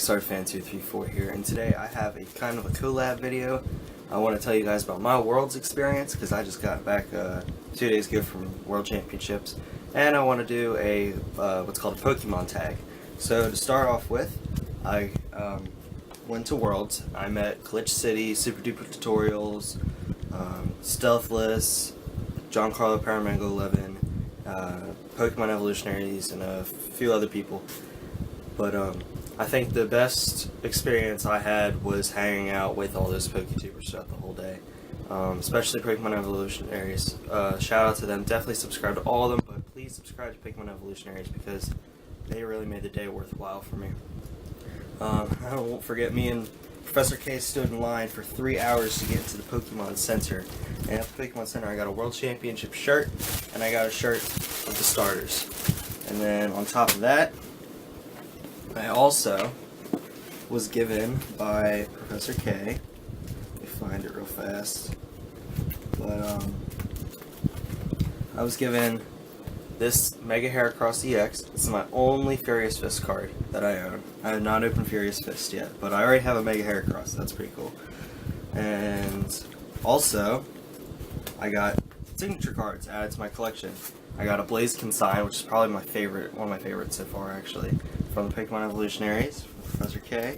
PokeStarFan234 here, and today I have a kind of a collab video. I want to tell you guys about my Worlds experience because I just got back 2 days ago from World Championships, and I want to do a what's called a Pokemon tag. So to start off with, I went to Worlds. I met Glitch City, Super Duper Tutorials, Stealthless, Giancarlo Paramango 11, Pokemon Evolutionaries, and a few other people. But I think the best experience I had was hanging out with all those PokeTubers throughout the whole day, especially Pokemon Evolutionaries. Shout out to them. Definitely subscribe to all of them, but please subscribe to Pokemon Evolutionaries because they really made the day worthwhile for me. I won't forget, me and Professor K stood in line for 3 hours to get into the Pokemon Center. And at the Pokemon Center I got a World Championship shirt, and I got a shirt of the starters. And then on top of that, I also was given by Professor K, let me find it real fast, but I was given this Mega Heracross EX. This is my only Furious Fist card that I own. I have not opened Furious Fist yet, but I already have a Mega Heracross. That's pretty cool. And also, I got signature cards added to my collection. I got a Blaziken sign, which is probably my favorite, one of my favorites so far actually, from the Pokemon Evolutionaries, from Professor K.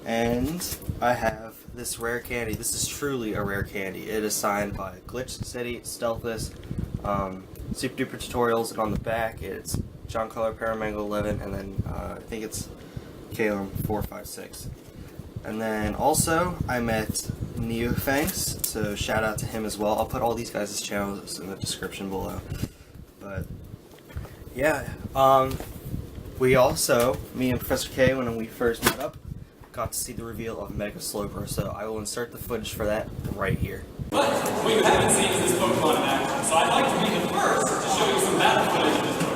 And I have this rare candy. This is truly a rare candy. It is signed by Glitch City, Stealthless, Super Duper Tutorials, and on the back it's Giancarlo Paramango 11, and then I think it's Kalem 456. And then also I met Neofangs, so shout out to him as well. I'll put all these guys' channels in the description below. But yeah, we also, me and Professor K, when we first met up, got to see the reveal of Mega Slowbro, so I will insert the footage for that right here. But what you haven't seen is this Pokemon in action, so I'd like to be the first to show you some battle footage of this Pokemon.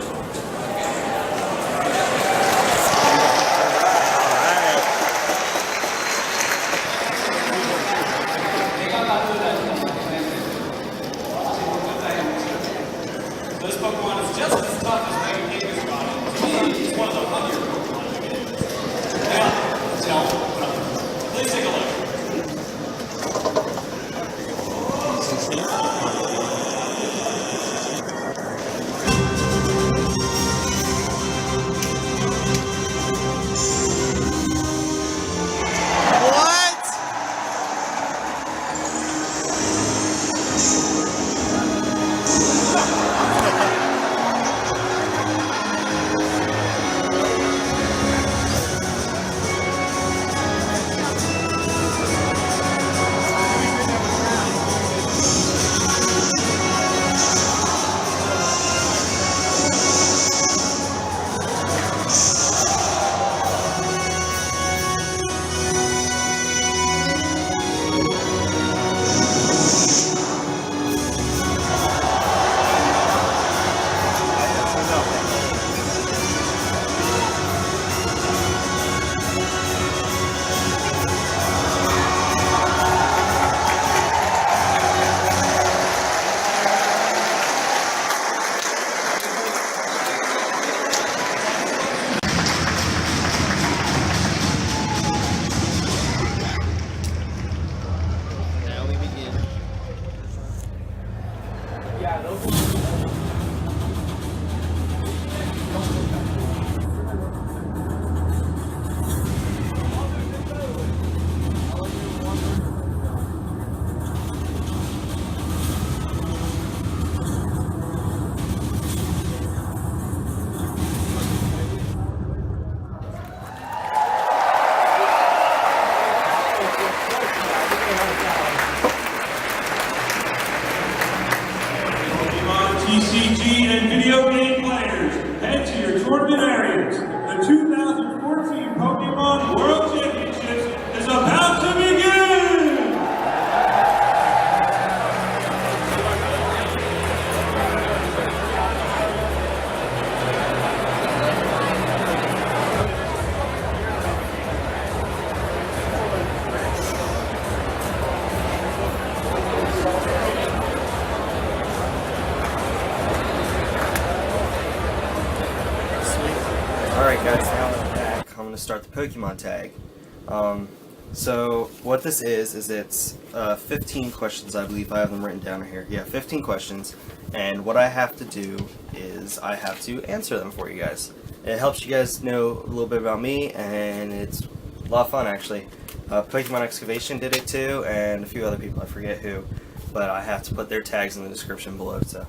This Pokemon is just as tough as Mega Kangaskhan. To me, he's one of the hungrier Pokemon in the game. Please take a look. TCG and video game players, head to your tournament areas. The 2014 Pokemon World Championships is about to begin! start the Pokemon tag. So what this is it's 15 questions, I believe. I have them written down here. Yeah, 15 questions, and what I have to do is I have to answer them for you guys. It helps you guys know a little bit about me, and it's a lot of fun, actually. Pokemon Excavation did it too, and a few other people, I forget who, but I have to put their tags in the description below, so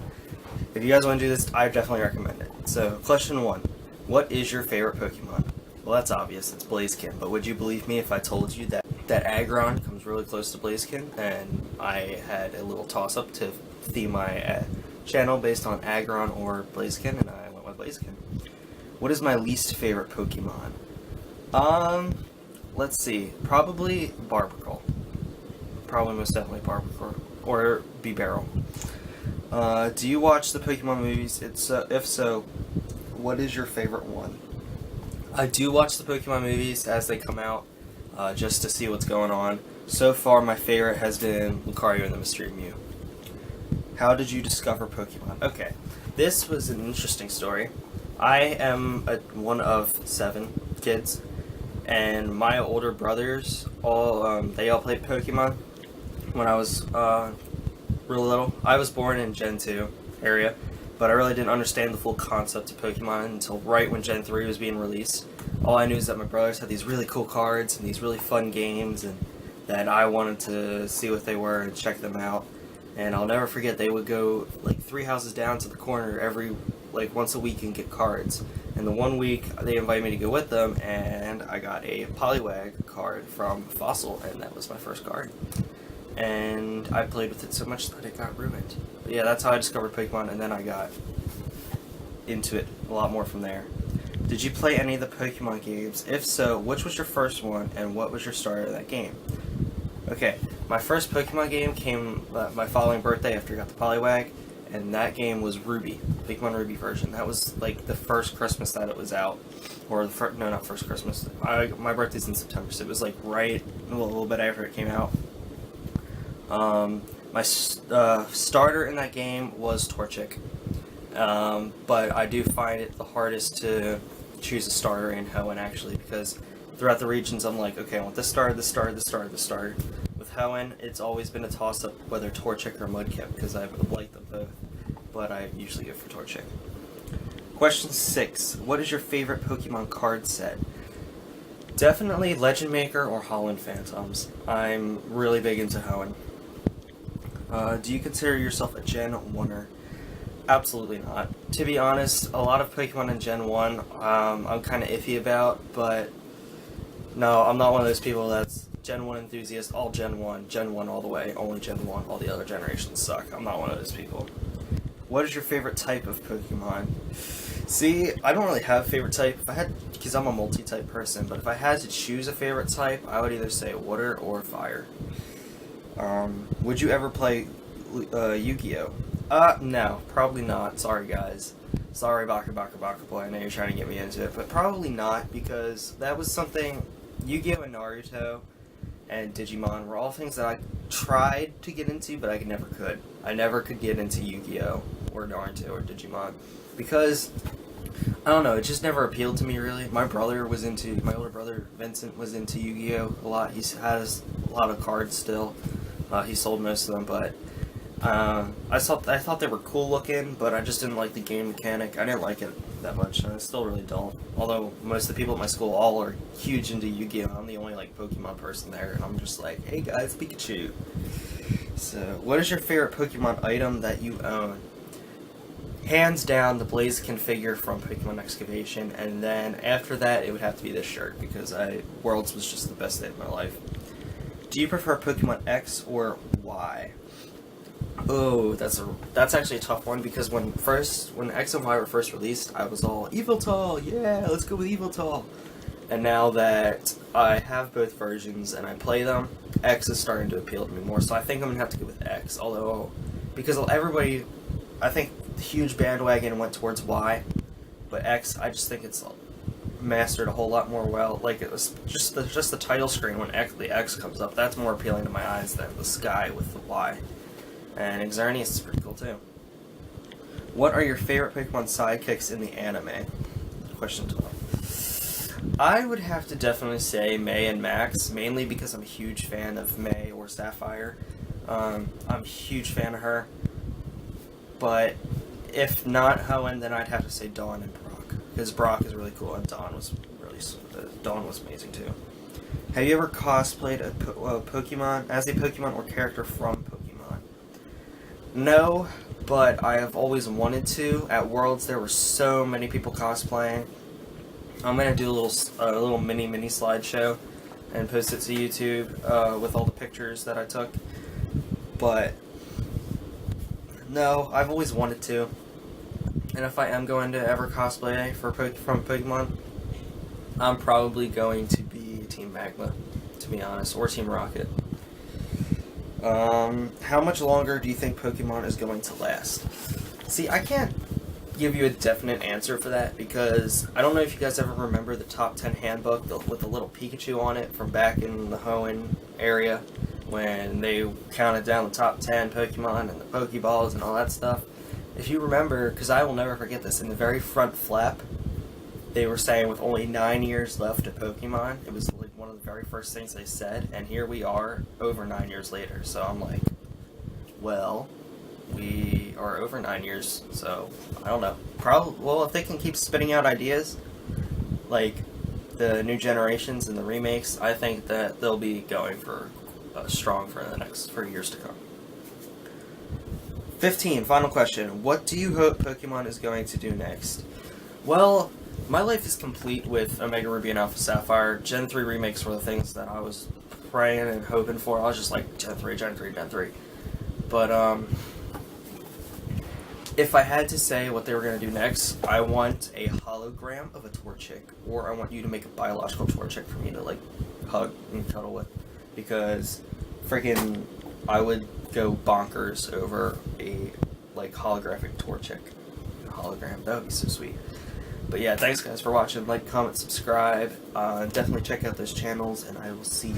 if you guys want to do this, I definitely recommend it. So, question 1. What is your favorite Pokemon? Well, that's obvious, it's Blaziken, but would you believe me if I told you that Aggron comes really close to Blaziken, and I had a little toss-up to theme my channel based on Aggron or Blaziken, and I went with Blaziken. What is my least favorite Pokemon? Let's see, probably Barbacle. Probably most definitely Barbacle, or Bibarel. Do you watch the Pokemon movies? If so, what is your favorite one? I do watch the Pokemon movies as they come out, just to see what's going on. So far, my favorite has been Lucario and the Mystery Mew. How did you discover Pokemon? Okay, this was an interesting story. I am one of 7 kids, and my older brothers they all played Pokemon when I was real little. I was born in Gen 2 area, but I really didn't understand the full concept of Pokemon until right when Gen 3 was being released. All I knew is that my brothers had these really cool cards and these really fun games, and that I wanted to see what they were and check them out. And I'll never forget, they would go like 3 houses down to the corner once a week and get cards. And the one week they invited me to go with them, and I got a Poliwag card from Fossil, and that was my first card. And I played with it so much that it got ruined. But yeah, that's how I discovered Pokemon, and then I got into it a lot more from there. Did you play any of the Pokemon games? If so, which was your first one, and what was your start of that game? Okay, my first Pokemon game came my following birthday after I got the Poliwag, and that game was Ruby, Pokemon Ruby version. That was like the first Christmas that it was out, or no, not first Christmas. My birthday's in September, so it was like right a little bit after it came out. My starter in that game was Torchic, but I do find it the hardest to choose a starter in Hoenn, actually, because throughout the regions I'm like, okay, I want this starter, this starter, this starter, this starter. With Hoenn, it's always been a toss-up whether Torchic or Mudkip, because I like them both, but I usually go for Torchic. Question 6. What is your favorite Pokemon card set? Definitely Legend Maker or Holland Phantoms. I'm really big into Hoenn. Do you consider yourself a Gen 1er? Absolutely not. To be honest, a lot of Pokemon in Gen 1 I'm kind of iffy about, but no, I'm not one of those people that's Gen 1 enthusiast, all Gen 1 all the way, only Gen 1, all the other generations suck. I'm not one of those people. What is your favorite type of Pokemon? See, I don't really have a favorite type. Because I'm a multi-type person, but if I had to choose a favorite type, I would either say water or fire. Would you ever play Yu-Gi-Oh? No, probably not. Sorry, guys. Sorry, Baka Boy. I know you're trying to get me into it, but probably not, because that was something. Yu-Gi-Oh and Naruto and Digimon were all things that I tried to get into, but I never could. I never could get into Yu-Gi-Oh or Naruto or Digimon because I don't know. It just never appealed to me, really. My older brother Vincent was into Yu-Gi-Oh a lot. He has a lot of cards still. He sold most of them, but I thought they were cool looking, but I just didn't like the game mechanic. I didn't like it that much, and it's still really dull. Although most of the people at my school all are huge into Yu-Gi-Oh! I'm the only Pokemon person there, and I'm just like, hey guys, Pikachu. So, what is your favorite Pokemon item that you own? Hands down, the Blaziken figure from Pokemon Excavation, and then after that, it would have to be this shirt, because Worlds was just the best day of my life. Do you prefer Pokemon X or Y? Oh, that's actually a tough one, because when X and Y were first released, I was all, Yveltal, yeah, let's go with Yveltal. And now that I have both versions and I play them, X is starting to appeal to me more, so I think I'm going to have to go with X, because everybody, I think the huge bandwagon went towards Y, but X, I just think it's mastered a whole lot more well. Like, it was just the title screen when the X comes up, that's more appealing to my eyes than the sky with the Y. And Xerneas is pretty cool too. What are your favorite Pokemon sidekicks in the anime? Question 12. I would have to definitely say May and Max, mainly because I'm a huge fan of May or Sapphire. I'm a huge fan of her. But if not Hoenn, then I'd have to say Dawn and Brock, because Brock is really cool and Dawn was amazing too. Have you ever cosplayed a Pokemon as a Pokemon or character from Pokemon? No, but I have always wanted to. At Worlds, there were so many people cosplaying. I'm gonna do a little mini slideshow and post it to YouTube with all the pictures that I took. But no, I've always wanted to. And if I am going to ever cosplay from Pokemon, I'm probably going to be Team Magma, to be honest, or Team Rocket. How much longer do you think Pokemon is going to last? See, I can't give you a definite answer for that, because I don't know if you guys ever remember the top 10 handbook with the little Pikachu on it from back in the Hoenn area, when they counted down the top 10 Pokemon and the Pokeballs and all that stuff. If you remember, because I will never forget this, in the very front flap, they were saying with only 9 years left of Pokemon. It was like one of the very first things they said, and here we are over 9 years later. So I'm like, well, we are over 9 years, so I don't know. Well, if they can keep spitting out ideas, like the new generations and the remakes, I think that they'll be going for strong for years to come. 15, final question. What do you hope Pokemon is going to do next? Well, my life is complete with Omega Ruby and Alpha Sapphire. Gen 3 remakes were the things that I was praying and hoping for. I was just like, Gen 3, Gen 3, Gen 3. But, if I had to say what they were going to do next, I want a hologram of a Torchic, or I want you to make a biological Torchic for me to, like, hug and cuddle with. Because, freaking, I would go bonkers over a, like, holographic Torchic. Hologram, that would be so sweet. But yeah, thanks guys for watching. Like, comment, subscribe. Definitely check out those channels, and I will see you.